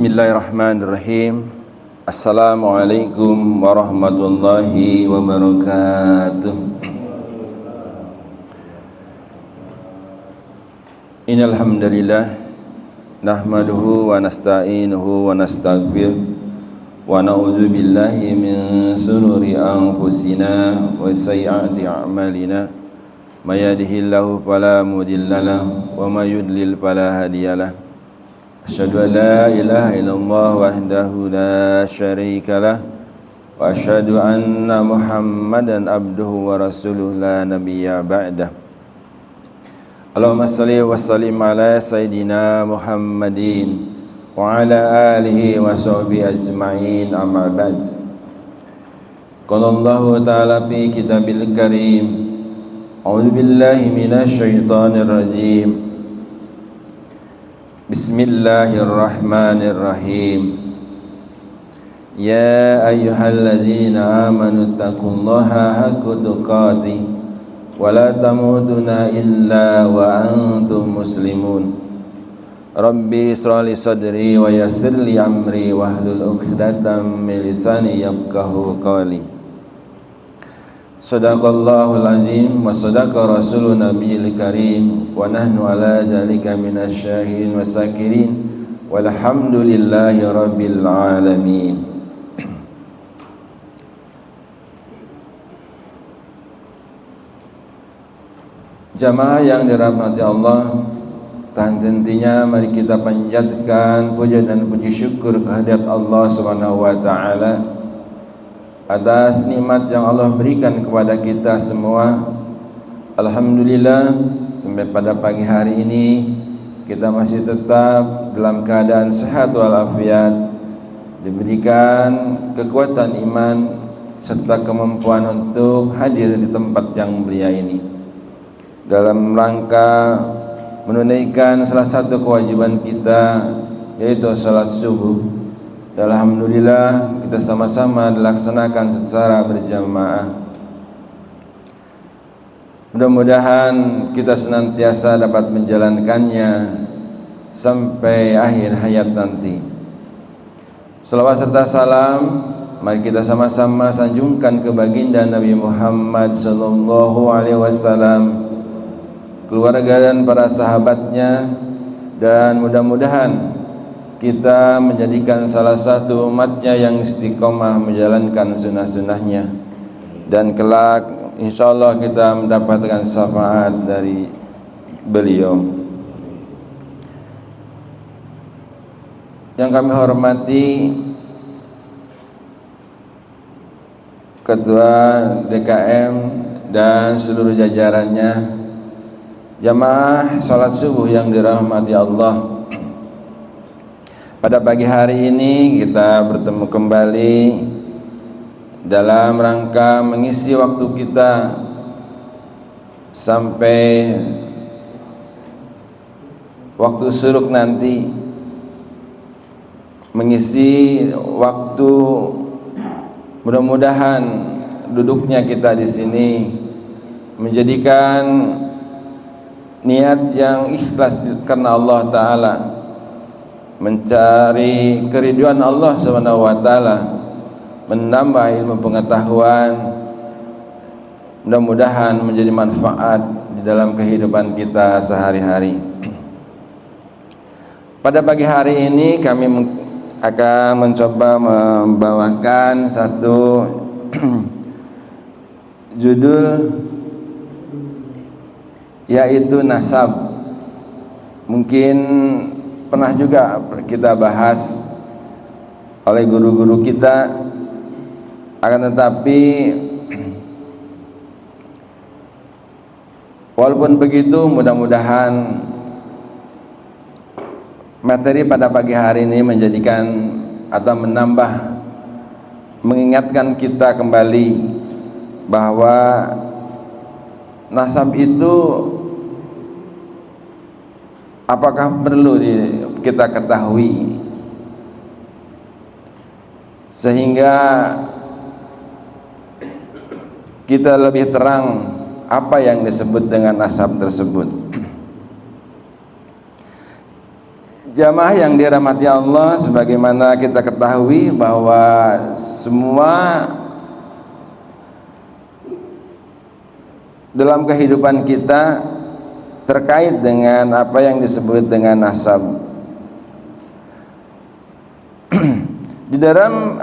Bismillahirrahmanirrahim. Assalamualaikum warahmatullahi wabarakatuh. Innal hamdalillah nahmaduhu wa nasta'inuhu wa nastaghfiruh wa na'udzu billahi min shururi anfusina wa sayyiati a'malina. May yahdihillahu fala mudilla lahu wa may yudlil fala hadiyalah. Asyhadu an la ilaha illallah wahdahu la syarika lah wa asyhadu anna Muhammadan abduhu wa rasuluh la nabiyya ba'dah. Allahumma shalli wa sallim ala sayidina Muhammadin wa ala alihi wa sahbihi ajma'in, amma ba'd. Qala Allahu ta'ala fi kitabil karim, a'udzu billahi minasy syaithanir rajim. Bismillahirrahmanirrahim. Ya ayyuhalladzina amanu taqullaha haqqa tuqatih wa la tamutunna illa wa antum muslimun. Rabbi ishrah li sadri wa yassir li amri wahlul 'uqdatam min lisani yafqahu qawli. Sadaqallahul azim wa sadaqa rasulun nabiyil karim wa nahnu ala zalika minasyahidin wasakirin walhamdulillahi rabbil alamin. Jamaah yang dirahmati Allah, tak hentinya mari kita panjatkan puja dan puji syukur kehadirat Allah Subhanahu wa taala atas nikmat yang Allah berikan kepada kita semua. Alhamdulillah, sampai pada pagi hari ini kita masih tetap dalam keadaan sehat walafiat, diberikan kekuatan iman serta kemampuan untuk hadir di tempat yang mulia ini dalam rangka menunaikan salah satu kewajiban kita, yaitu salat subuh. Alhamdulillah, kita sama-sama dilaksanakan secara berjamaah. Mudah-mudahan kita senantiasa dapat menjalankannya sampai akhir hayat nanti. Salawat serta salam mari kita sama-sama sanjungkan ke baginda Nabi Muhammad sallallahu alaihi wasallam, keluarga dan para sahabatnya, dan mudah-mudahan kita menjadikan salah satu umatnya yang istiqomah menjalankan sunnah-sunnahnya, dan kelak insyaallah kita mendapatkan syafaat dari beliau. Yang kami hormati Ketua DKM dan seluruh jajarannya, jamaah salat subuh yang dirahmati Allah. Pada pagi hari ini kita bertemu kembali dalam rangka mengisi waktu kita sampai waktu syuruk nanti, mengisi waktu, mudah-mudahan duduknya kita di sini menjadikan niat yang ikhlas karena Allah Ta'ala, mencari keriduan Allah Subhanahu wa taala, menambah ilmu pengetahuan, mudah-mudahan menjadi manfaat di dalam kehidupan kita sehari-hari. Pada pagi hari ini kami akan mencoba membawakan satu judul, yaitu nasab. Mungkin pernah juga kita bahas oleh guru-guru kita, akan tetapi walaupun begitu, mudah-mudahan materi pada pagi hari ini menjadikan atau menambah, mengingatkan kita kembali bahwa nasab itu apakah perlu kita ketahui sehingga kita lebih terang apa yang disebut dengan nasab tersebut. Jamaah yang dirahmati Allah, sebagaimana kita ketahui bahwa semua dalam kehidupan kita terkait dengan apa yang disebut dengan nasab. Di dalam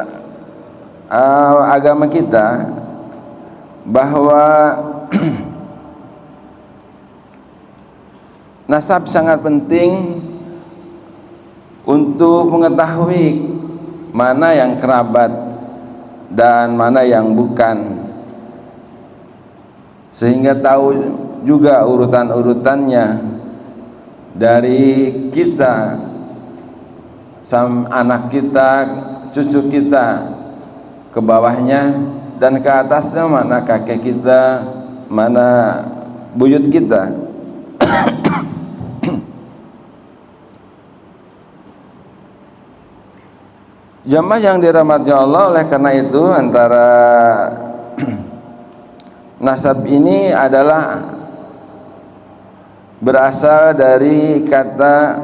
agama kita bahwa nasab sangat penting untuk mengetahui mana yang kerabat dan mana yang bukan, sehingga tahu juga urutan-urutannya dari kita, anak kita, cucu kita, ke bawahnya, dan ke atasnya mana kakek kita, mana buyut kita. Jamaah yang dirahmati Allah, oleh karena itu antara nasab ini adalah berasal dari kata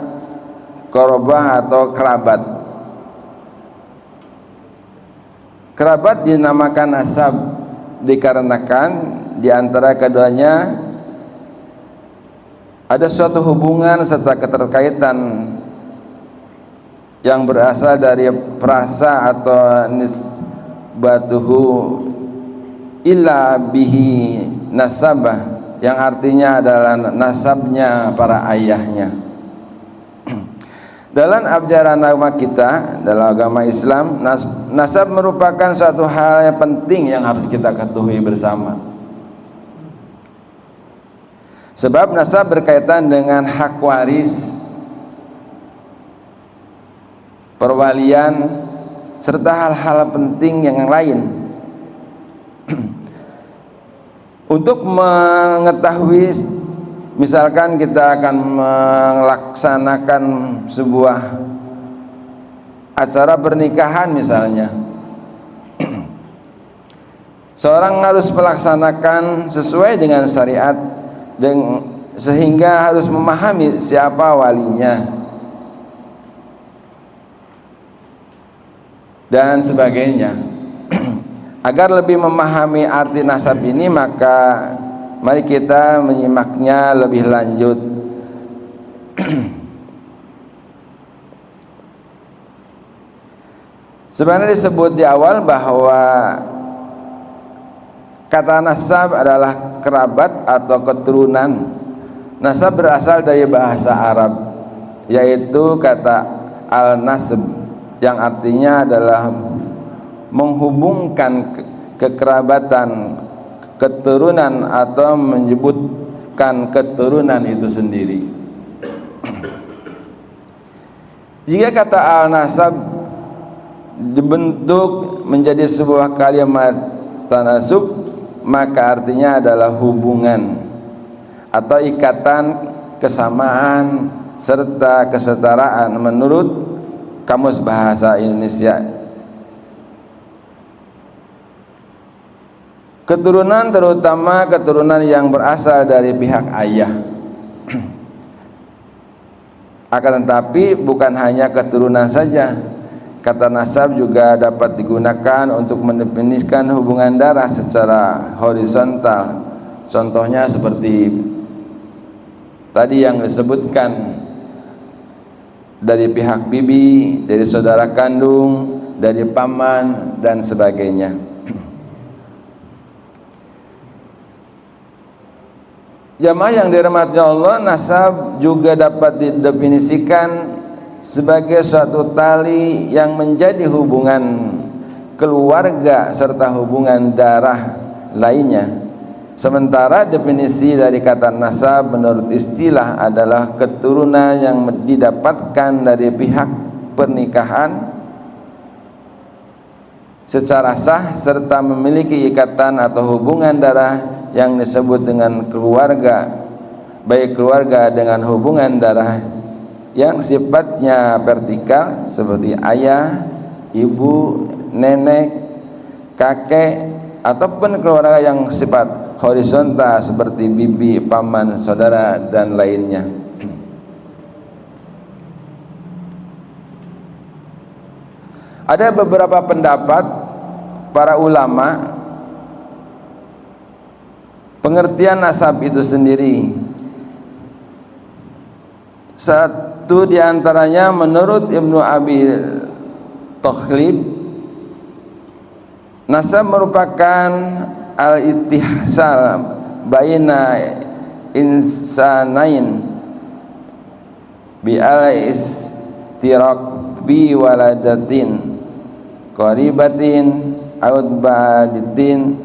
korobah atau kerabat. Kerabat dinamakan nasab dikarenakan di antara keduanya ada suatu hubungan serta keterkaitan yang berasal dari perasa atau nisbatuhu illa bihi nasabah, yang artinya adalah nasabnya para ayahnya. Dalam ajaran agama kita, dalam agama Islam, nasab merupakan suatu hal yang penting yang harus kita ketahui bersama. Sebab nasab berkaitan dengan hak waris, perwalian, serta hal-hal penting yang lain. Untuk mengetahui, misalkan kita akan melaksanakan sebuah acara pernikahan misalnya, seorang harus melaksanakan sesuai dengan syariat, sehingga harus memahami siapa walinya dan sebagainya. Agar lebih memahami arti nasab ini, maka mari kita menyimaknya lebih lanjut. Sebenarnya disebut di awal bahwa kata nasab adalah kerabat atau keturunan. Nasab berasal dari bahasa Arab, yaitu kata al-nasb, yang artinya adalah menghubungkan kekerabatan, keturunan, atau menyebutkan keturunan itu sendiri. Jika kata al-nasab dibentuk menjadi sebuah kalimat tanasub, maka artinya adalah hubungan atau ikatan, kesamaan, serta kesetaraan menurut Kamus Bahasa Indonesia. Keturunan terutama keturunan yang berasal dari pihak ayah. Akan tetapi bukan hanya keturunan saja. Kata nasab juga dapat digunakan untuk mendefinisikan hubungan darah secara horizontal. Contohnya seperti tadi yang disebutkan, dari pihak bibi, dari saudara kandung, dari paman, dan sebagainya. Jamaah yang dirahmati Allah, nasab juga dapat didefinisikan sebagai suatu tali yang menjadi hubungan keluarga serta hubungan darah lainnya. Sementara definisi dari kata nasab menurut istilah adalah keturunan yang didapatkan dari pihak pernikahan secara sah serta memiliki ikatan atau hubungan darah yang disebut dengan keluarga, baik keluarga dengan hubungan darah yang sifatnya vertikal seperti ayah, ibu, nenek, kakek, ataupun keluarga yang sifat horizontal seperti bibi, paman, saudara, dan lainnya. Ada beberapa pendapat para ulama pengertian nasab itu sendiri. Satu diantaranya menurut Ibnu Abi Tokhlib, nasab merupakan al-ittihsal baina insanain bi al-istiraq bi waladatin qaribatin audbaditin,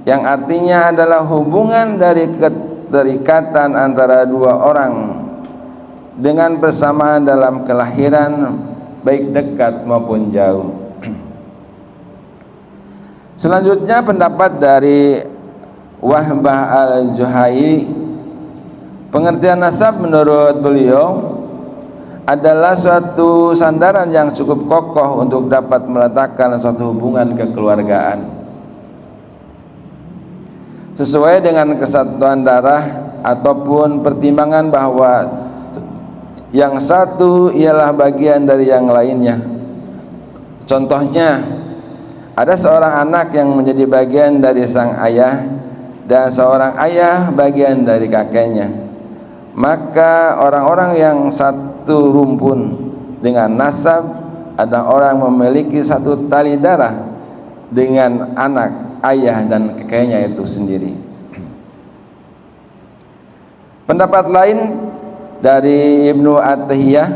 yang artinya adalah hubungan dari keterikatan antara dua orang dengan bersamaan dalam kelahiran, baik dekat maupun jauh. Selanjutnya pendapat dari Wahbah al-Juhai, pengertian nasab menurut beliau adalah suatu sandaran yang cukup kokoh untuk dapat meletakkan suatu hubungan kekeluargaan sesuai dengan kesatuan darah ataupun pertimbangan bahwa yang satu ialah bagian dari yang lainnya. Contohnya, ada seorang anak yang menjadi bagian dari sang ayah dan seorang ayah bagian dari kakeknya. Maka orang-orang yang satu rumpun dengan nasab adalah orang memiliki satu tali darah dengan anak, ayah dan kakeknya itu sendiri. Pendapat lain dari Ibnu At-Tahiyah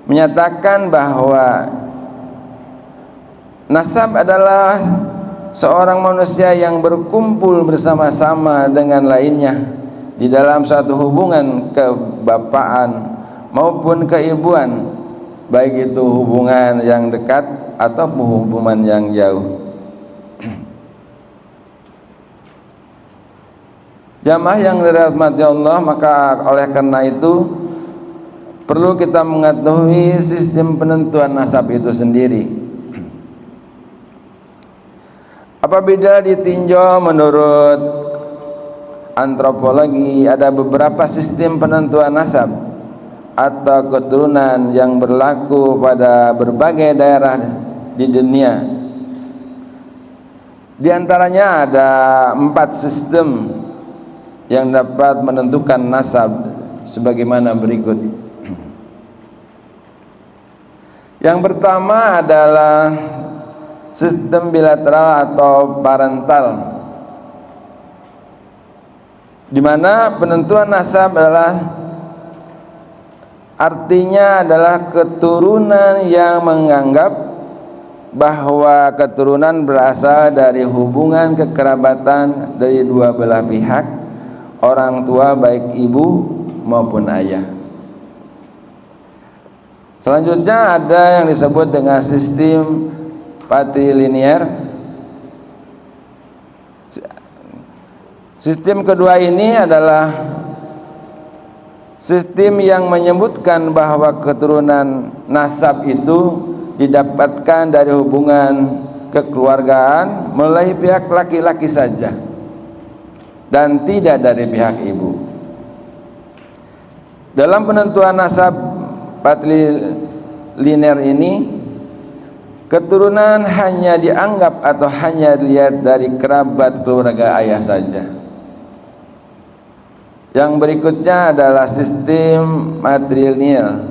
menyatakan bahwa nasab adalah seorang manusia yang berkumpul bersama-sama dengan lainnya di dalam satu hubungan kebapaan maupun keibuan, baik itu hubungan yang dekat atau hubungan yang jauh. Jamaah yang dirahmati Allah, maka oleh karena itu perlu kita mengetahui sistem penentuan nasab itu sendiri. Apabila ditinjau menurut antropologi, ada beberapa sistem penentuan nasab atau keturunan yang berlaku pada berbagai daerah di dunia. Di antaranya ada 4 sistem yang dapat menentukan nasab sebagaimana berikut. Yang pertama adalah sistem bilateral atau parental, di mana penentuan nasab artinya adalah keturunan yang menganggap bahwa keturunan berasal dari hubungan kekerabatan dari dua belah pihak, orang tua baik ibu maupun ayah. Selanjutnya ada yang disebut dengan sistem patrilinear. Sistem kedua ini adalah sistem yang menyebutkan bahwa keturunan nasab itu didapatkan dari hubungan kekeluargaan melalui pihak laki-laki saja dan tidak dari pihak ibu. Dalam penentuan nasab patrilinear ini, keturunan hanya dianggap atau hanya dilihat dari kerabat keluarga ayah saja. Yang berikutnya adalah sistem matrilineal,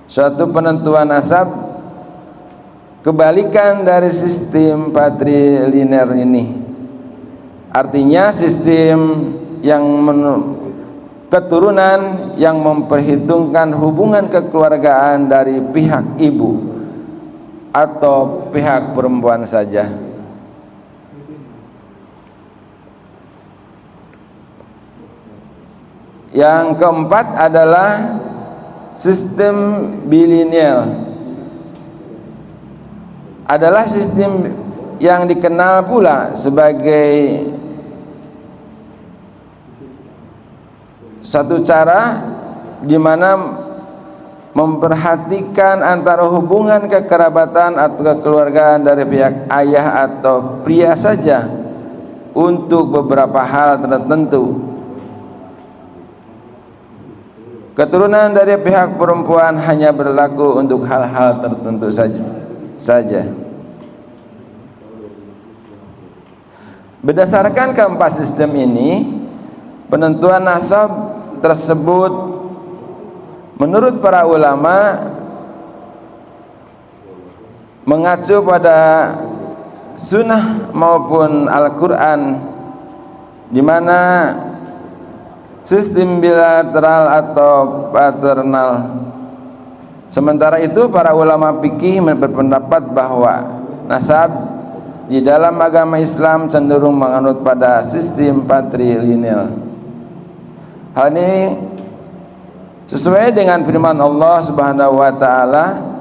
suatu penentuan nasab kebalikan dari sistem patrilinear ini. Artinya sistem yang keturunan yang memperhitungkan hubungan kekeluargaan dari pihak ibu atau pihak perempuan saja. Yang keempat adalah sistem bilineal, adalah sistem yang dikenal pula sebagai satu cara di mana memperhatikan antara hubungan kekerabatan atau kekeluargaan dari pihak ayah atau pria saja untuk beberapa hal tertentu. Keturunan dari pihak perempuan hanya berlaku untuk hal-hal tertentu saja. Berdasarkan keempat sistem ini, penentuan nasab tersebut menurut para ulama mengacu pada sunnah maupun Al-Quran, di mana sistem bilateral atau paternal. Sementara itu para ulama fikih berpendapat bahwa nasab di dalam agama Islam cenderung menganut pada sistem patrilineal. Hal ini sesuai dengan firman Allah Subhanahu wa taala,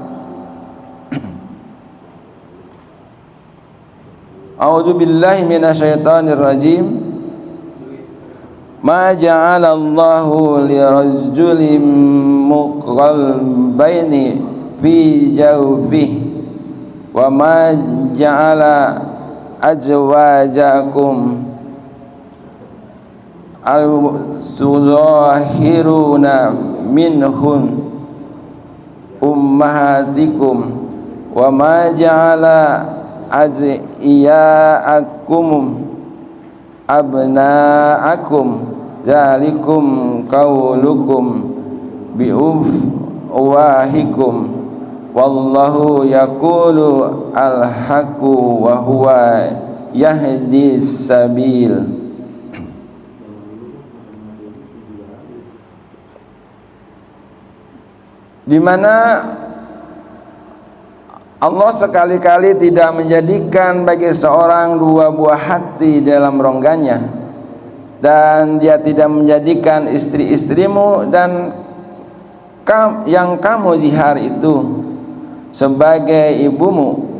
A'udzu billahi minasyaitonir rajim. Ma ja'alallahu lirajulin muqalbaini fi jawfihi wa ma ja'ala azwajakum al-tudahiruna minhun ummahatikum wa ma ja'ala aziyaakum abnaakum zalikum qaulukum biufwahikum wallahu yaqulu al-haqqu wa huwa yahdis sabil. Di mana Allah sekali-kali tidak menjadikan bagi seorang dua buah hati dalam rongganya, dan dia tidak menjadikan istri-istrimu dan yang kamu zihar itu sebagai ibumu,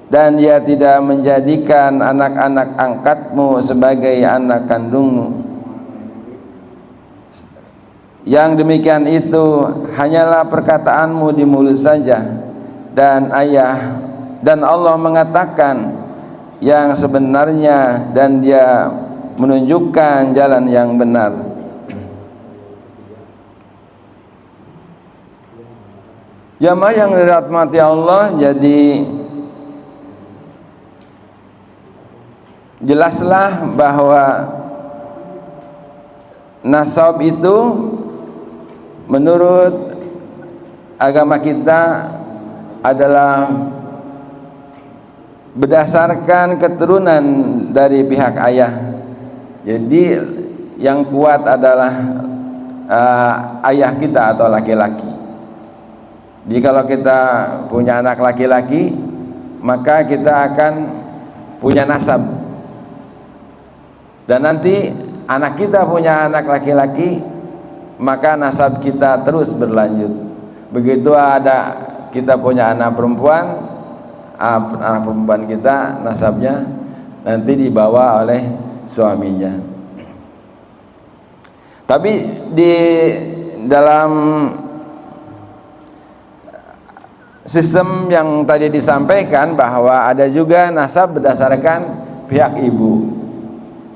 dan dia tidak menjadikan anak-anak angkatmu sebagai anak kandungmu. Yang demikian itu hanyalah perkataanmu di mulut saja, dan ayah, dan Allah mengatakan yang sebenarnya, dan dia menunjukkan jalan yang benar. Jamaah yang dirahmati Allah, jadi jelaslah bahwa nasab itu menurut agama kita adalah berdasarkan keturunan dari pihak ayah. Jadi yang kuat adalah ayah kita atau laki-laki. Jadi kalau kita punya anak laki-laki, maka kita akan punya nasab. Dan nanti anak kita punya anak laki-laki, maka nasab kita terus berlanjut. Begitu ada kita punya anak perempuan, anak perempuan kita nasabnya nanti dibawa oleh suaminya. Tapi di dalam sistem yang tadi disampaikan bahwa ada juga nasab berdasarkan pihak ibu.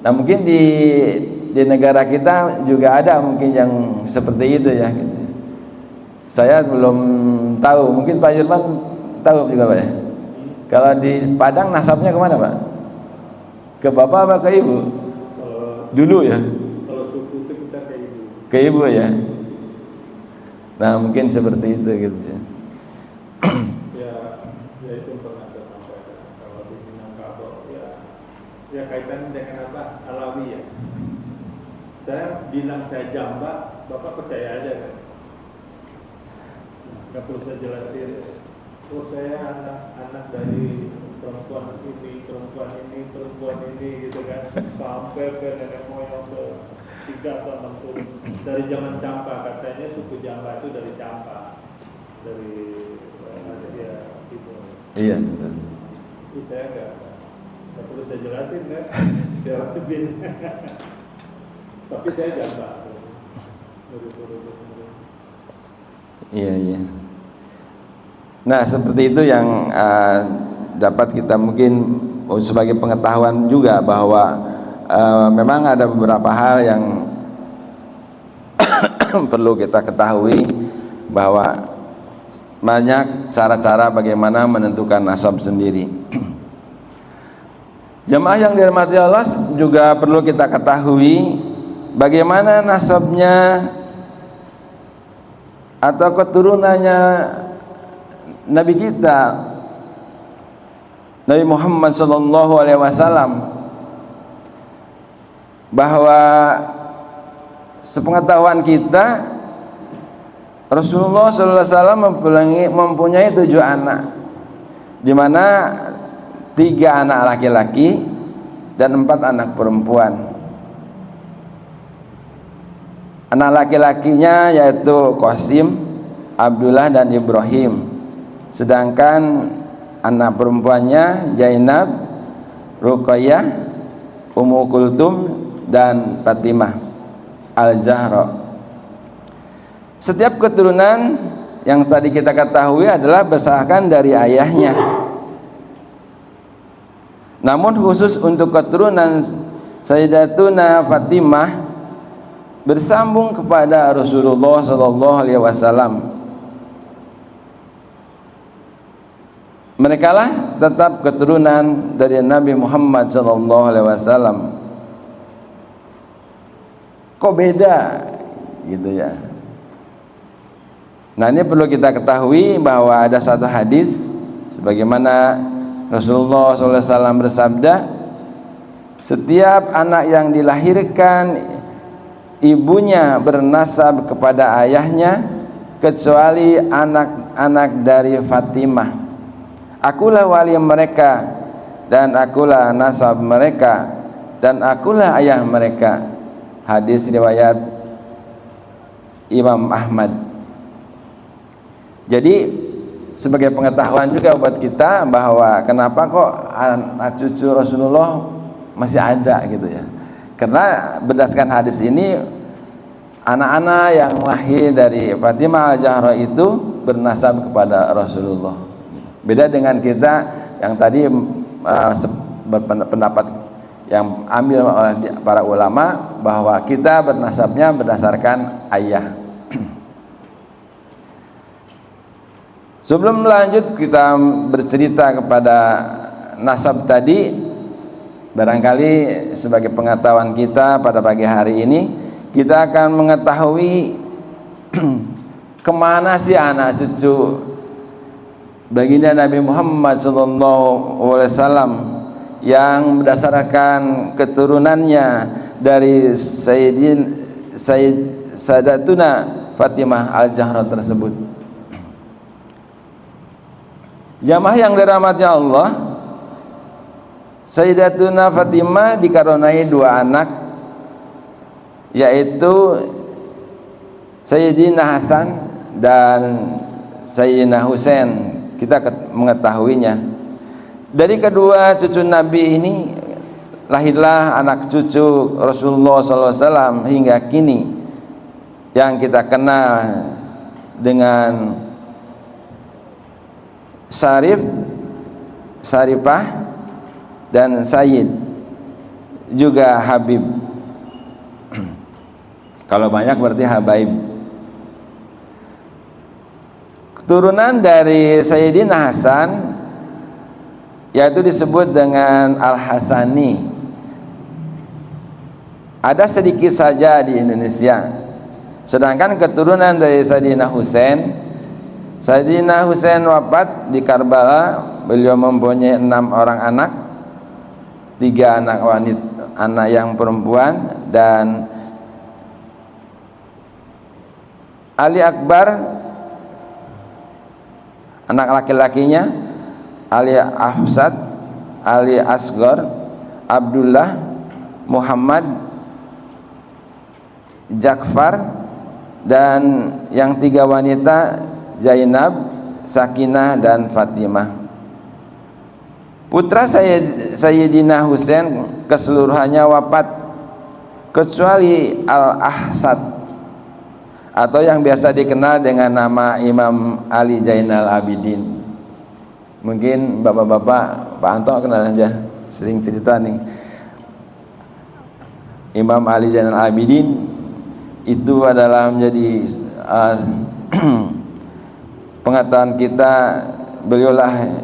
Nah mungkin di negara kita juga ada mungkin yang seperti itu ya. Saya belum tahu, mungkin Pak Jerman tahu juga Pak ya. Kalau di Padang nasabnya kemana Pak? Ke bapak apa ke ibu? Dulu ya. Kalau suku itu kita ke ibu. Ke ibu ya. Nah mungkin seperti itu gitu ya. Ya itu pernah saya sampaikan. Kalau di Minangkabau ya kaitan dengan apa? Alawi ya. Saya bilang saya jamba, bapak percaya aja kan? Gak perlu saya jelasin. Oh saya anak dari perempuan ini gitu kan, sampai ke nenek moyang ke 3 atau 6 turun dari zaman Campa, katanya suku Jamba itu dari Campa, dari Asia gitu. Iya betul. Itu saya nggak perlu saya jelasin kan, saya lebih. Tapi saya Jamba. Iya. Nah seperti itu yang dapat kita mungkin sebagai pengetahuan juga bahwa memang ada beberapa hal yang perlu kita ketahui bahwa banyak cara-cara bagaimana menentukan nasab sendiri. Jemaah yang dirahmati Allah, juga perlu kita ketahui bagaimana nasabnya atau keturunannya Nabi kita Nabi Muhammad SAW, bahwa sepengetahuan kita Rasulullah SAW mempunyai 7 anak, di mana 3 anak laki-laki dan 4 anak perempuan. Anak laki-lakinya yaitu Qasim, Abdullah dan Ibrahim, sedangkan anak perempuannya Zainab, Ruqayyah, Ummu Kulthum dan Fatimah Al-Zahra. Setiap keturunan yang tadi kita ketahui adalah berdasarkan dari ayahnya. Namun khusus untuk keturunan Sayyidatuna Fatimah bersambung kepada Rasulullah SAW. Mereka lah tetap keturunan dari Nabi Muhammad SAW. Kok beda gitu ya? Nah, ini perlu kita ketahui bahwa ada satu hadis sebagaimana Rasulullah SAW bersabda, setiap anak yang dilahirkan ibunya bernasab kepada ayahnya kecuali anak-anak dari Fatimah. Akulah wali mereka dan akulah nasab mereka dan akulah ayah mereka. Hadis riwayat Imam Ahmad. Jadi sebagai pengetahuan juga buat kita bahwa kenapa kok anak cucu Rasulullah masih ada gitu ya. Karena berdasarkan hadis ini, anak-anak yang lahir dari Fatimah Al-Zahra itu bernasab kepada Rasulullah. Beda dengan kita yang tadi berpendapat yang ambil oleh para ulama bahwa kita bernasabnya berdasarkan ayah. Sebelum lanjut kita bercerita kepada nasab tadi, barangkali sebagai pengetahuan kita pada pagi hari ini, kita akan mengetahui kemana sih anak cucu baginda Nabi Muhammad SAW yang berdasarkan keturunannya dari Sayyidatuna Fatimah Al-Zahra tersebut. Jamaah yang dirahmati Allah, Sayyidatuna Fatimah dikaruniai 2 anak, yaitu Sayyidina Hasan dan Sayyidina Husain. Kita mengetahuinya. Dari kedua cucu Nabi ini lahirlah anak cucu Rasulullah SAW hingga kini yang kita kenal dengan Syarif, Syarifah dan Sayyid, juga Habib. Kalau banyak berarti Habaib. Keturunan dari Sayyidina Hasan yaitu disebut dengan Al-Hasani. Ada sedikit saja di Indonesia. Sedangkan keturunan dari Sayyidina Husain, Sayyidina Husain wafat di Karbala. Beliau mempunyai 6 orang anak, 3 anak wanita, anak yang perempuan, dan Ali Akbar anak laki-lakinya, Ali Ahsad, Ali Asgor, Abdullah, Muhammad, Jakfar, dan yang 3 wanita, Zainab, Sakinah dan Fatimah. Putra Sayyidina Husain keseluruhannya wafat kecuali Al-Ahsad atau yang biasa dikenal dengan nama Imam Ali Zainal Abidin. Mungkin bapak-bapak, Pak Anto kenal aja, sering cerita nih. Imam Ali Zainal Abidin itu adalah menjadi pengetahuan kita. Beliaulah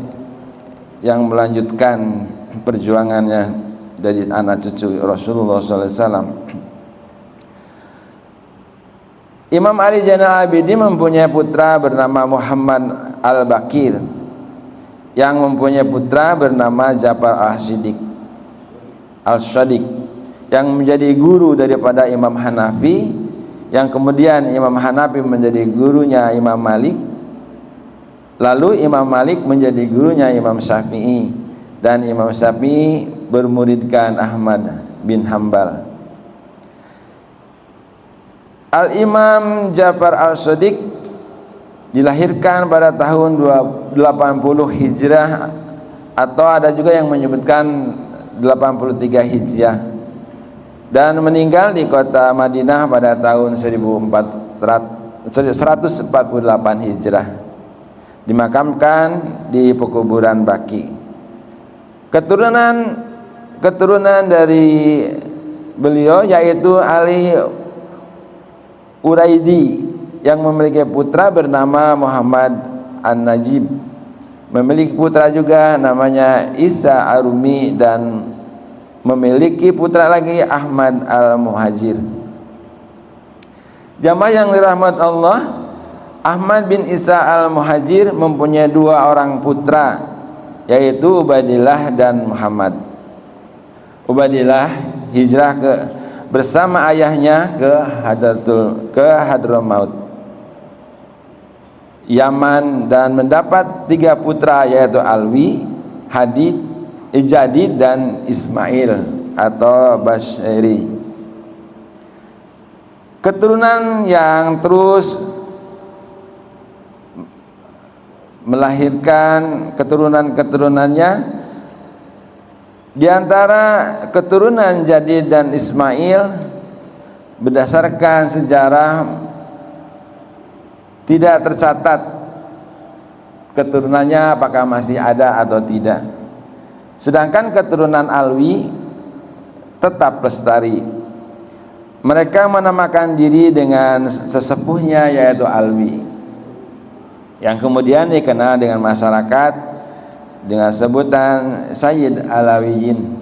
yang melanjutkan perjuangannya dari anak cucu Rasulullah SAW. Imam Ali Zainal Abidin mempunyai putra bernama Muhammad Al-Baqir, yang mempunyai putra bernama Ja'far Al-Shadiq, yang menjadi guru daripada Imam Hanafi, yang kemudian Imam Hanafi menjadi gurunya Imam Malik, lalu Imam Malik menjadi gurunya Imam Syafi'i, dan Imam Syafi'i bermuridkan Ahmad bin Hambal. Al-Imam Ja'far Al-Shadiq dilahirkan pada tahun 80 Hijrah, atau ada juga yang menyebutkan 83 Hijriah, dan meninggal di kota Madinah pada tahun 148 Hijrah. Dimakamkan di pekuburan Baqi. Keturunan dari beliau yaitu Ali Uraidi, yang memiliki putra bernama Muhammad An-Najib, memiliki putra juga namanya Isa Arumi, dan memiliki putra lagi Ahmad Al-Muhajir. Jamaah yang dirahmati Allah, Ahmad bin Isa Al-Muhajir mempunyai 2 orang putra, yaitu Ubaidillah dan Muhammad. Ubaidillah hijrah bersama ayahnya ke Hadramaut, Yaman, dan mendapat 3 putra, yaitu Alwi, Jadid dan Ismail atau Bashiri. Keturunan yang terus melahirkan keturunan-keturunannya, di antara keturunan Jadid dan Ismail, berdasarkan sejarah tidak tercatat keturunannya apakah masih ada atau tidak. Sedangkan keturunan Alwi tetap lestari. Mereka menamakan diri dengan sesepuhnya, yaitu Alwi, yang kemudian dikenal dengan masyarakat dengan sebutan Sayyid Alawiyin.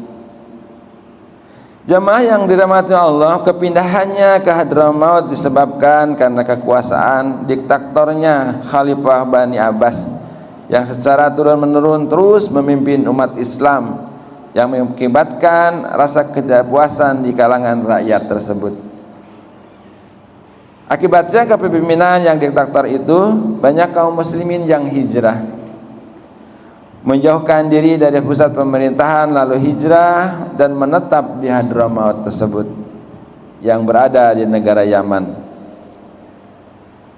Jamaah yang dirahmati Allah, kepindahannya ke Hadramaut disebabkan karena kekuasaan diktatornya Khalifah Bani Abbas, yang secara turun-menurun terus memimpin umat Islam, yang mengakibatkan rasa ketidakpuasan di kalangan rakyat tersebut. Akibatnya kepemimpinan yang diktator itu, banyak kaum muslimin yang hijrah, menjauhkan diri dari pusat pemerintahan, lalu hijrah dan menetap di Hadramaut tersebut yang berada di negara Yaman.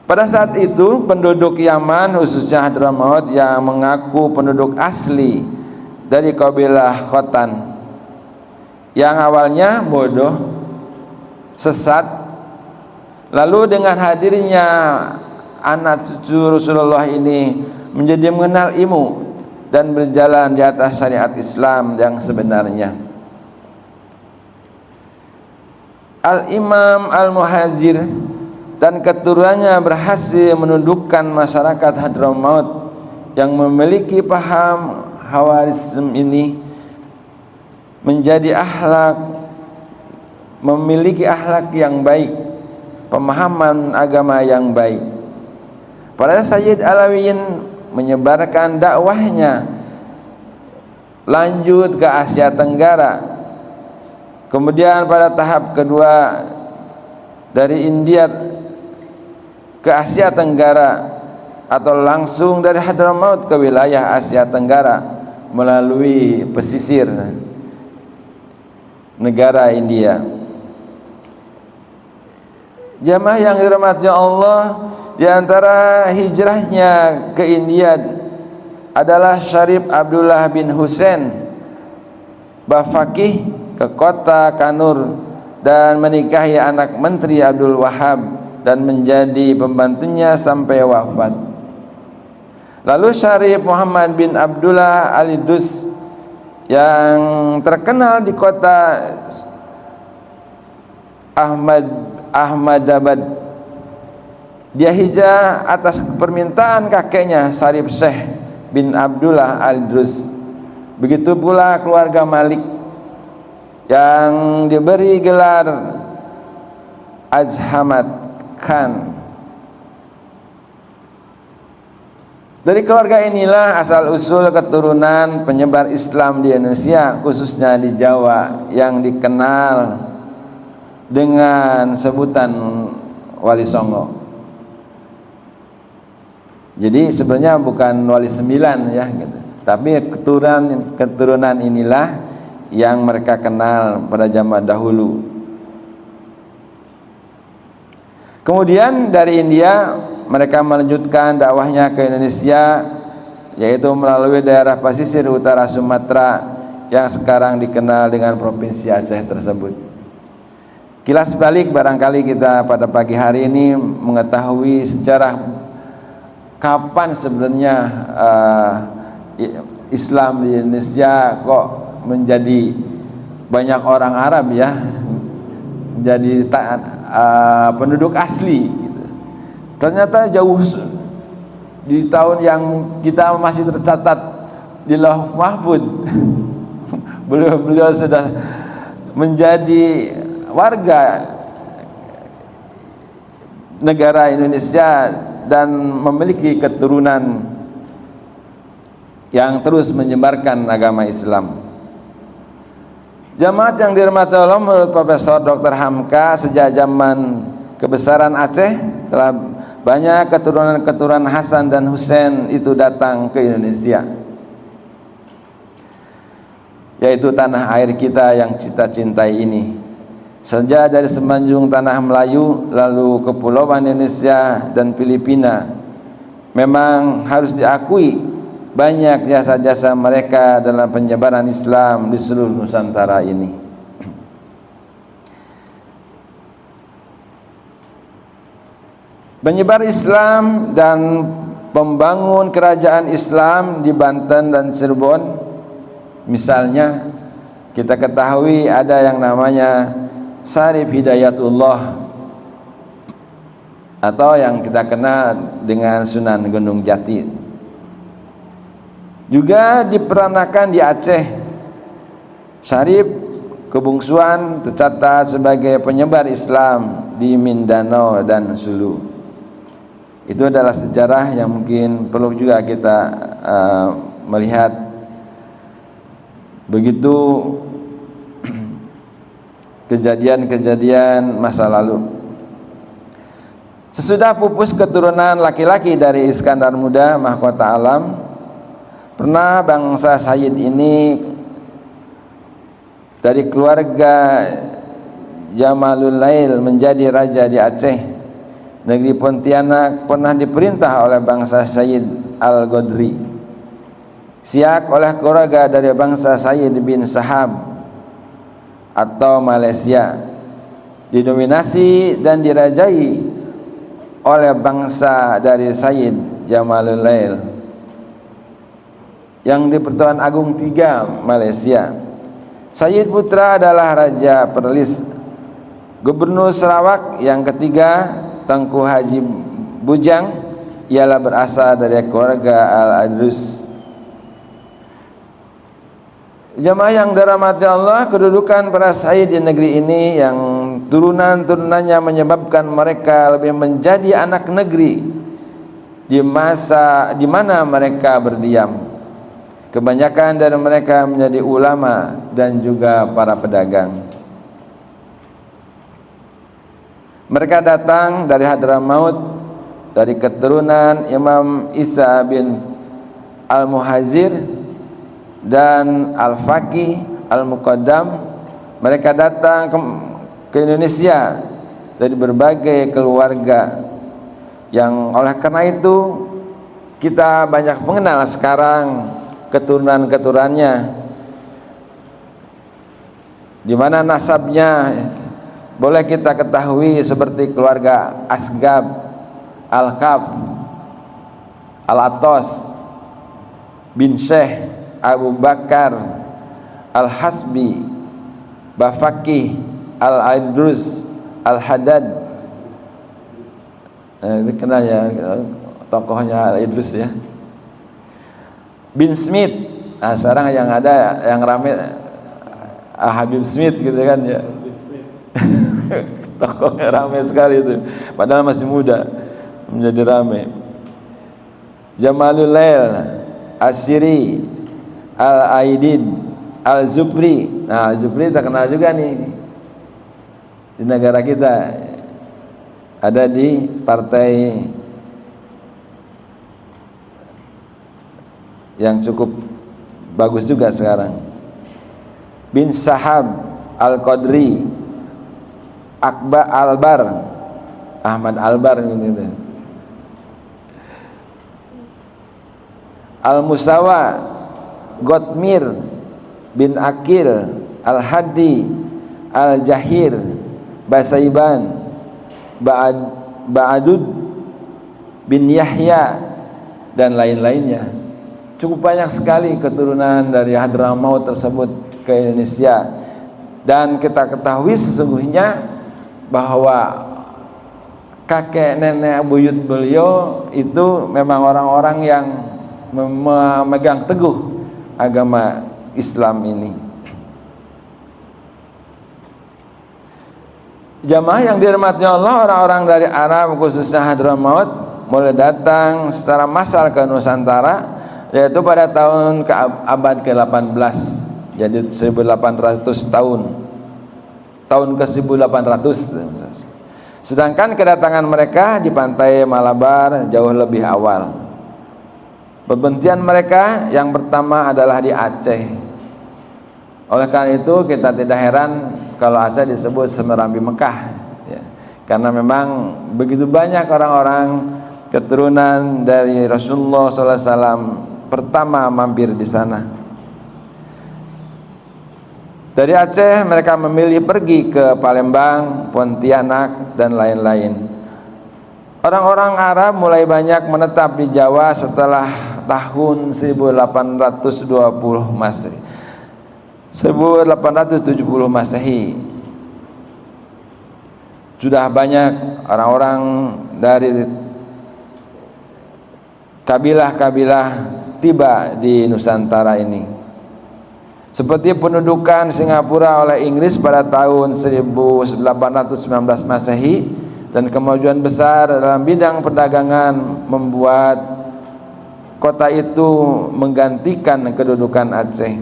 Pada saat itu penduduk Yaman, khususnya Hadramaut, yang mengaku penduduk asli dari kabilah Khotan, yang awalnya bodoh, sesat, lalu dengan hadirnya anak cucu Rasulullah ini menjadi mengenal ilmu dan berjalan di atas syariat Islam yang sebenarnya. Al-Imam Al-Muhajir dan keturunannya berhasil menundukkan masyarakat Hadramaut yang memiliki paham Khawarizm ini, memiliki akhlak yang baik, pemahaman agama yang baik. Para Sayyid Alawiyin menyebarkan dakwahnya lanjut ke Asia Tenggara. Kemudian pada tahap kedua dari India ke Asia Tenggara, atau langsung dari Hadramaut ke wilayah Asia Tenggara melalui pesisir negara India. Jamaah yang dirahmati Allah, di antara hijrahnya ke India adalah Syarif Abdullah bin Husain Bafaqih ke kota Kanur dan menikahi anak Menteri Abdul Wahab dan menjadi pembantunya sampai wafat. Lalu Syarif Muhammad bin Abdullah Al-Dus yang terkenal di kota Ahmadabad. Dia hijrah atas permintaan kakeknya Syarif Syekh bin Abdullah Al-Drus. Begitu pula keluarga Malik yang diberi gelar Azhamad Khan. Dari keluarga inilah asal usul keturunan penyebar Islam di Indonesia, khususnya di Jawa, yang dikenal dengan sebutan Wali Songo. Jadi sebenarnya bukan Wali Sembilan ya gitu. Tapi keturunan inilah yang mereka kenal pada zaman dahulu. Kemudian dari India mereka melanjutkan dakwahnya ke Indonesia, yaitu melalui daerah pesisir utara Sumatera yang sekarang dikenal dengan Provinsi Aceh tersebut. Kilas balik barangkali kita pada pagi hari ini mengetahui sejarah kapan sebenarnya Islam di Indonesia kok menjadi banyak orang Arab ya, menjadi penduduk asli gitu. Ternyata jauh di tahun yang kita masih tercatat di Lauh Mahfud beliau sudah menjadi warga negara Indonesia dan memiliki keturunan yang terus menyebarkan agama Islam. Jamaat yang dirahmati Allah, menurut Profesor Dr. Hamka, sejak zaman kebesaran Aceh telah banyak keturunan-keturunan Hasan dan Husain itu datang ke Indonesia, yaitu tanah air kita yang kita cintai ini. Sejak dari semenanjung tanah Melayu lalu kepulauan Indonesia dan Filipina, memang harus diakui banyak jasa-jasa mereka dalam penyebaran Islam di seluruh Nusantara ini. Penyebar Islam dan pembangun kerajaan Islam di Banten dan Cirebon, misalnya kita ketahui ada yang namanya Syarif Hidayatullah atau yang kita kenal dengan Sunan Gunung Jati. Juga diperanakan di Aceh. Syarif kebungsuan tercatat sebagai penyebar Islam di Mindanao dan Sulu. Itu adalah sejarah yang mungkin perlu juga kita melihat. Begitu kejadian-kejadian masa lalu. Sesudah pupus keturunan laki-laki dari Iskandar Muda mahkota alam, pernah bangsa Sayyid ini dari keluarga Jamalul Lail menjadi raja di Aceh. Negeri Pontianak pernah diperintah oleh bangsa Sayyid Al-Godri. Siak oleh keluarga dari bangsa Sayyid bin Sahab atau Malaysia, didominasi dan dirajai oleh bangsa dari Sayyid Jamalul Lail yang di Pertuan Agung III Malaysia. Sayyid Putra adalah Raja Perlis. Gubernur Sarawak yang ketiga, Tengku Haji Bujang, ialah berasal dari keluarga Al-Adrus. Jamaah yang dirahmati Allah, kedudukan para sayyid di negeri ini yang turunan-turunannya menyebabkan mereka lebih menjadi anak negeri di masa di mana mereka berdiam. Kebanyakan dari mereka menjadi ulama dan juga para pedagang. Mereka datang dari Hadramaut, dari keturunan Imam Isa bin Al-Muhazir dan Al-Faqih Al-Muqaddam. Mereka datang ke Indonesia dari berbagai keluarga, yang oleh karena itu kita banyak mengenal sekarang keturunan-keturunannya, di mana nasabnya boleh kita ketahui seperti keluarga Asgab, Al-Kaf, Al-Atos bin Syekh Abu Bakar Al-Hasbi, Bafaqih, Al-Adrus, Al-Haddad, Dikenal ya tokohnya Idrus ya. Bin Smith. Nah, sekarang yang ada yang rame Habib Smith gitu kan ya. Tokohnya rame sekali itu. Padahal masih muda menjadi rame. Jamalul Lail, Asyiri, Al-Aidin, Al-Zufri. Nah, Al-Zufri terkenal juga nih di negara kita. Ada di partai yang cukup bagus juga sekarang. Bin Sahab Al-Qadri, Akbar Albar, Ahmad Albar gitu. Al-Musawa, Gotmir bin Akil, Al-Hadi, Al-Jahir, Basaiban, Ba'adud bin Yahya, dan lain-lainnya. Cukup banyak sekali keturunan dari Hadramaut tersebut ke Indonesia. Dan kita ketahui sesungguhnya bahwa kakek nenek buyut beliau itu memang orang-orang yang memegang teguh agama Islam ini. Jamaah yang dirahmati Allah, orang-orang dari Arab khususnya Hadramaut mulai datang secara massal ke Nusantara, yaitu pada tahun abad ke-18, jadi 1800 tahun ke 1800. Sedangkan kedatangan mereka di pantai Malabar jauh lebih awal. Pembentian mereka yang pertama adalah di Aceh. Oleh karena itu kita tidak heran kalau Aceh disebut Semerambi Mekah ya. Karena memang begitu banyak orang-orang keturunan dari Rasulullah SAW pertama mampir di sana. Dari Aceh mereka memilih pergi ke Palembang, Pontianak, dan lain-lain. Orang-orang Arab mulai banyak menetap di Jawa setelah tahun 1820 Masehi. 1870 Masehi. Sudah banyak orang-orang dari kabilah-kabilah tiba di Nusantara ini. Seperti pendudukan Singapura oleh Inggris pada tahun 1819 Masehi, dan kemajuan besar dalam bidang perdagangan membuat kota itu menggantikan kedudukan Aceh.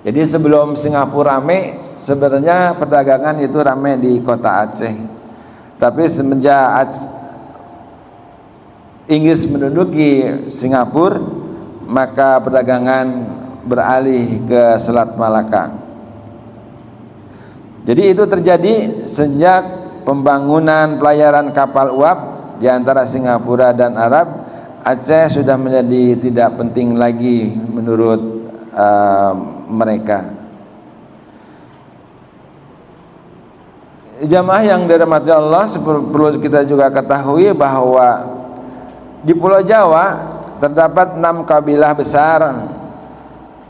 Jadi sebelum Singapura rame, sebenarnya perdagangan itu rame di kota Aceh. Tapi semenjak Inggris menduduki Singapura, maka perdagangan beralih ke Selat Malaka. Jadi itu terjadi sejak pembangunan pelayaran kapal uap di antara Singapura dan Arab. Aceh sudah menjadi tidak penting lagi menurut mereka. Jamaah yang dirahmati Allah, perlu kita juga ketahui bahwa di Pulau Jawa terdapat 6 kabilah besar,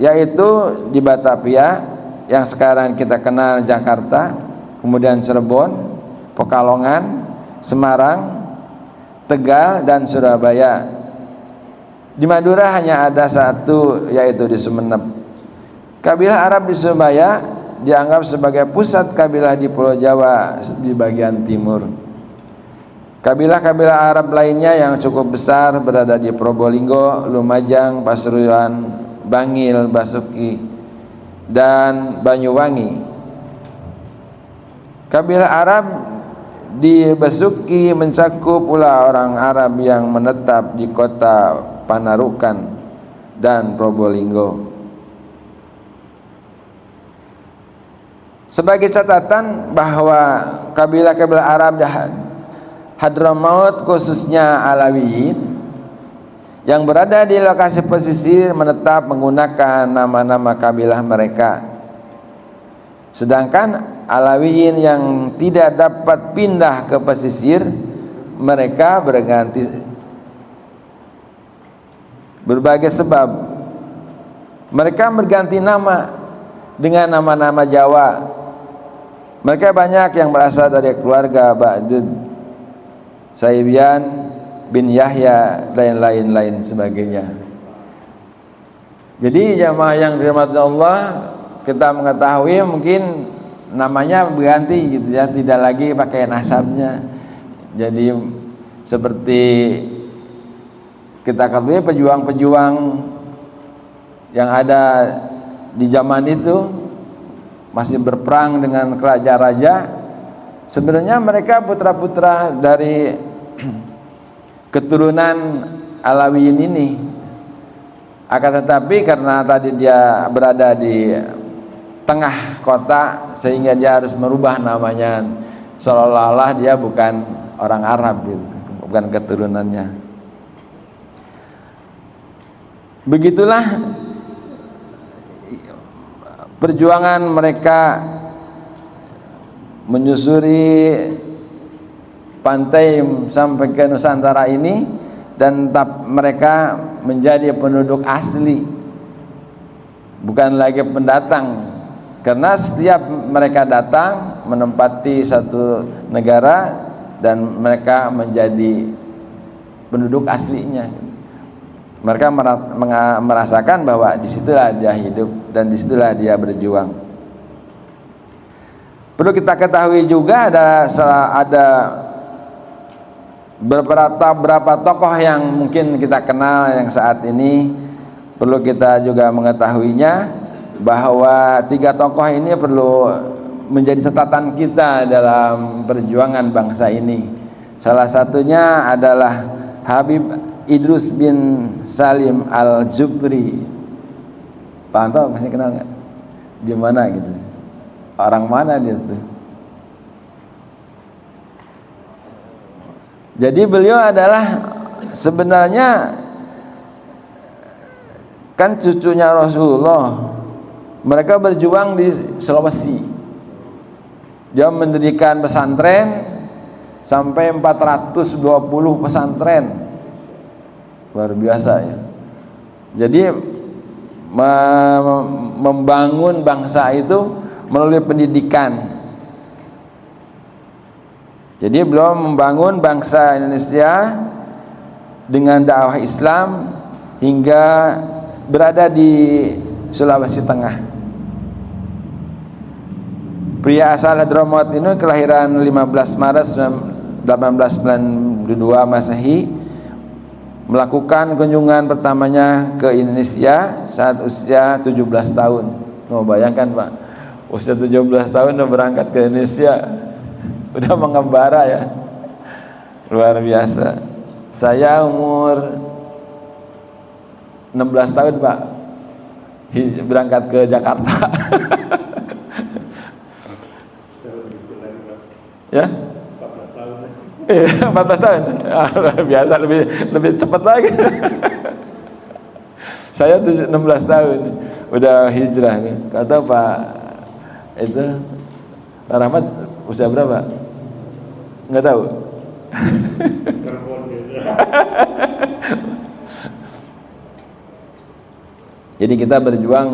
yaitu di Batavia yang sekarang kita kenal Jakarta, kemudian Cirebon, Pekalongan, Semarang, Tegal, dan Surabaya. Di Madura hanya ada 1, yaitu di Sumeneb. Kabilah Arab di Surabaya dianggap sebagai pusat kabilah di Pulau Jawa di bagian timur. Kabilah-kabilah Arab lainnya yang cukup besar berada di Probolinggo, Lumajang, Pasuruan, Bangil, Basuki, dan Banyuwangi. Kabilah Arab di Basuki mencakup pula orang Arab yang menetap di kota Panarukan dan Probolinggo. Sebagai catatan bahwa kabilah-kabilah Arab Hadramaut khususnya Alawiyin yang berada di lokasi pesisir menetap menggunakan nama-nama kabilah mereka. Sedangkan Alawiyin yang tidak dapat pindah ke pesisir, mereka berganti berbagai sebab. Mereka berganti nama dengan nama-nama Jawa. Mereka banyak yang berasal dari keluarga Ba'dud, Saibian bin Yahya, dan lain-lain sebagainya. Jadi jamaah yang dirahmati Allah, kita mengetahui mungkin namanya berganti gitu ya, tidak lagi pakai nasabnya. Jadi seperti kita ketahui pejuang-pejuang yang ada di zaman itu masih berperang dengan raja-raja, sebenarnya mereka putra-putra dari keturunan Alawiyin ini. Akan tetapi karena tadi dia berada di tengah kota, sehingga dia harus merubah namanya, seolah-olah dia bukan orang Arab gitu, bukan keturunannya. Begitulah perjuangan mereka menyusuri pantai sampai ke Nusantara ini, dan tetap mereka menjadi penduduk asli, bukan lagi pendatang. Karena setiap mereka datang menempati satu negara dan mereka menjadi penduduk aslinya. Mereka merasakan bahwa disitulah dia hidup dan disitulah dia berjuang. Perlu kita ketahui juga ada beberapa tokoh yang mungkin kita kenal yang saat ini perlu kita juga mengetahuinya, bahwa 3 tokoh ini perlu menjadi catatan kita dalam perjuangan bangsa ini. Salah satunya adalah Habib Idrus bin Salim Al-Jubri. Pak Anto masih kenal nggak? Di mana gitu? Orang mana dia tuh? Jadi beliau adalah sebenarnya kan cucunya Rasulullah. Mereka berjuang di Sulawesi. Dia mendirikan pesantren sampai 420 pesantren. Luar biasa ya. Jadi membangun bangsa itu melalui pendidikan. Jadi beliau membangun bangsa Indonesia dengan dakwah Islam hingga berada di Sulawesi Tengah. Pria asal Hadramaut ini kelahiran 15 Maret 1892 Masehi, melakukan kunjungan pertamanya ke Indonesia saat usia 17 tahun. Mau bayangkan Pak, usia 17 tahun udah berangkat ke Indonesia, udah mengembara ya, luar biasa. Saya umur 16 tahun Pak, berangkat ke Jakarta. Ya? 14 tahun. 14 tahun. Luar biasa, lebih cepat lagi. Saya 16 tahun udah hijrah. Kata Pak itu Pak Rahmat usia berapa? Enggak tahu. Jadi kita berjuang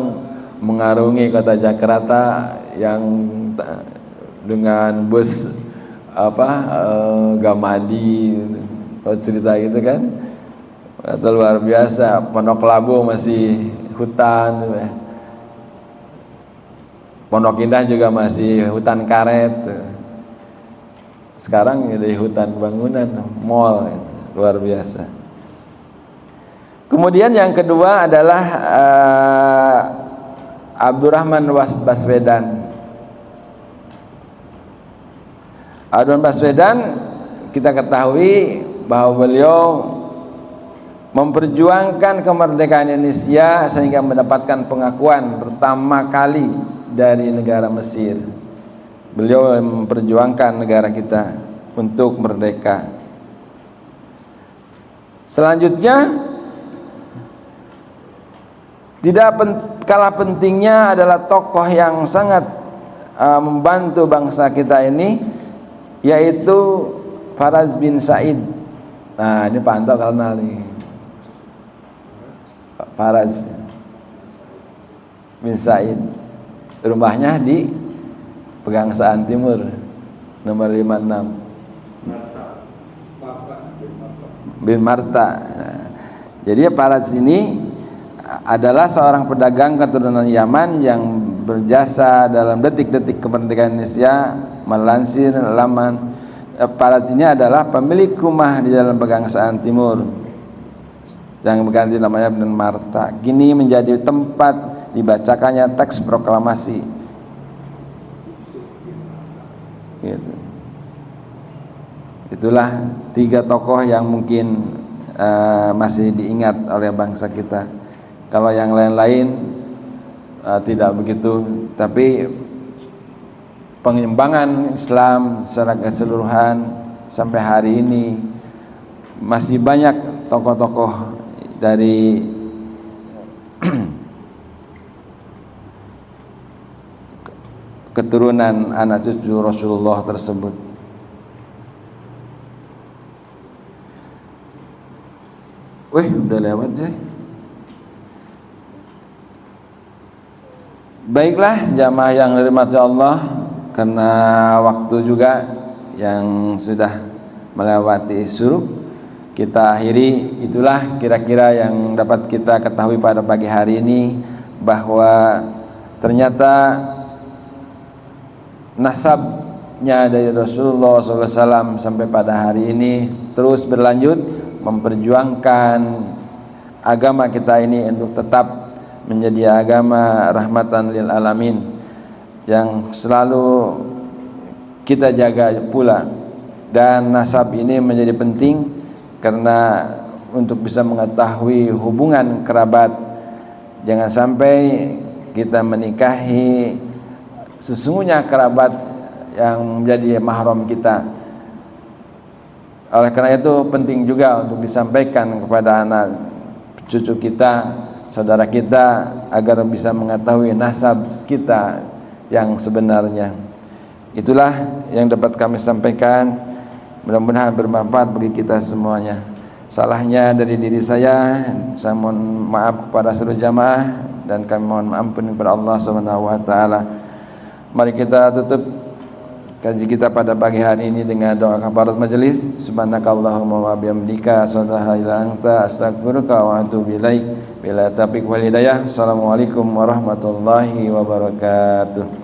mengarungi kota Jakarta yang dengan bus Gamadi, cerita gitu kan, itu luar biasa. Pondok Labu masih hutan, Pondok Indah juga masih hutan karet. Sekarang jadi hutan bangunan, mall, luar biasa. Kemudian yang kedua adalah Abdurrahman Baswedan. Abdurrahman Baswedan kita ketahui bahwa beliau memperjuangkan kemerdekaan Indonesia sehingga mendapatkan pengakuan pertama kali dari negara Mesir. Beliau memperjuangkan negara kita untuk merdeka. Selanjutnya, tidak kalah pentingnya adalah tokoh yang sangat membantu bangsa kita ini, yaitu Faraz bin Said. Nah, ini Pak Anto kenal nih, Faraz bin Said. Rumahnya di Pegangsaan Timur nomor 56. bin Marta. Jadi Faras ini adalah seorang pedagang keturunan Yaman yang berjasa dalam detik-detik kemerdekaan Indonesia. Melansir laman, Faras ini adalah pemilik rumah di dalam Pegangsaan Timur yang berganti namanya bin Marta. Kini menjadi tempat dibacakannya teks proklamasi. Gitu. Itulah 3 tokoh yang mungkin masih diingat oleh bangsa kita. Kalau yang lain-lain tidak begitu, tapi pengembangan Islam secara keseluruhan sampai hari ini masih banyak tokoh-tokoh dari keturunan anak cucu Rasulullah tersebut. Udah lewat sih. Baiklah jamaah yang dirahmati Allah, karena waktu juga yang sudah melewati suruh, kita akhiri. Itulah kira-kira yang dapat kita ketahui pada pagi hari ini, bahwa ternyata nasabnya dari Rasulullah SAW sampai pada hari ini terus berlanjut memperjuangkan agama kita ini untuk tetap menjadi agama rahmatan lil alamin yang selalu kita jaga pula. Dan nasab ini menjadi penting karena untuk bisa mengetahui hubungan kerabat, jangan sampai kita menikahi sesungguhnya kerabat yang menjadi mahram kita. Oleh karena itu penting juga untuk disampaikan kepada anak cucu kita, saudara kita, agar bisa mengetahui nasab kita yang sebenarnya. Itulah yang dapat kami sampaikan, mudah-mudahan bermanfaat bagi kita semuanya. Salahnya dari diri saya mohon maaf kepada seluruh jamaah, dan kami mohon ampun kepada Allah Subhanahu wa taala. Mari kita tutup kaji kita pada pagi hari ini dengan doa kafarat majelis. Subhanakallahumma wa bihamdika asyhadu an la ilaha illa anta astaghfiruka wa atubu ilaik. Bila taufiq wal hidayah. Assalamualaikum warahmatullahi wabarakatuh.